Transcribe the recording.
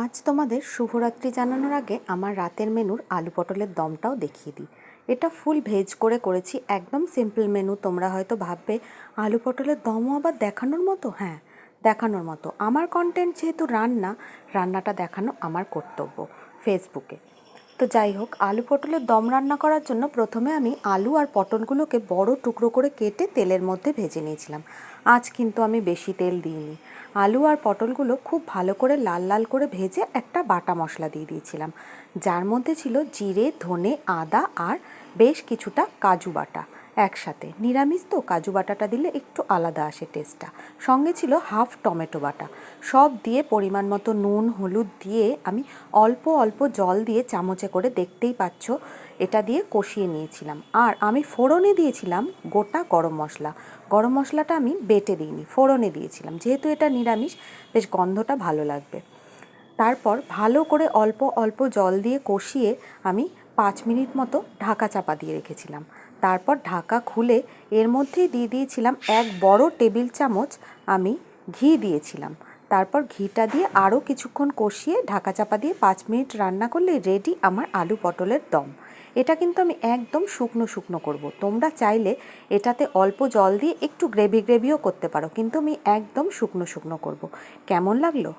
আজ তোমাদের শুভরাত্রি জানানোর আগে আমার রাতের মেনুর আলু পটলের দমটাও দেখিয়ে দিই। এটা ফুল ভেজ করে করেছি, একদম সিম্পল মেনু। তোমরা হয়তো ভাববে আলু পটলের দমও আবার দেখানোর মতো। হ্যাঁ, দেখানোর মতো। আমার কন্টেন্ট যেহেতু রান্নাটা দেখানো আমার কর্তব্য ফেসবুকে। তো যাই হোক, আলু পটলের দম রান্না করার জন্য প্রথমে আমি আলু আর পটলগুলোকে বড় টুকরো করে কেটে তেলের মধ্যে ভেজে নিয়েছিলাম। আজ কিন্তু আমি বেশি তেল দিইনি। আলু আর পটলগুলো খুব ভালো করে লাল লাল করে ভেজে একটা বাটা মশলা দিয়ে দিয়েছিলাম, যার মধ্যে ছিল জিরে, ধনে, আদা আর বেশ কিছুটা কাজু বাটা একসাথে। নিরামিষ তো কাজু বাটাটা দিলে একটু আলাদা আসে টেস্টটা। সঙ্গে ছিল হাফ টমেটো বাটা। সব দিয়ে পরিমাণ মতো নুন হলুদ দিয়ে আমি অল্প অল্প জল দিয়ে চামচে করে, দেখতেই পাচ্ছ, এটা দিয়ে কষিয়ে নিয়েছিলাম। আর আমি ফোড়নে দিয়েছিলাম গোটা গরম মশলা। গরম মশলাটা আমি বেটে দিইনি, ফোড়নে দিয়েছিলাম, যেহেতু এটা নিরামিষ বেশ গন্ধটা ভালো লাগবে। তারপর ভালো করে অল্প অল্প জল দিয়ে কষিয়ে আমি 5 মিনিট মতো ঢাকা চাপা দিয়ে রেখেছিলাম। তারপর ঢাকা খুলে এর মধ্যেই দিয়ে দিয়েছিলাম 1 বড় টেবিল চামচ আমি ঘি দিয়েছিলাম। তারপর ঘিটা দিয়ে আরও কিছুক্ষণ কষিয়ে ঢাকা চাপা দিয়ে 5 মিনিট রান্না করলে রেডি আমার আলু পটলের দম। এটা কিন্তু আমি একদম শুকনো শুকনো করব। তোমরা চাইলে এটাতে অল্প জল দিয়ে একটু গ্রেভিও করতে পারো, কিন্তু আমি একদম শুকনো শুকনো করব। কেমন লাগলো?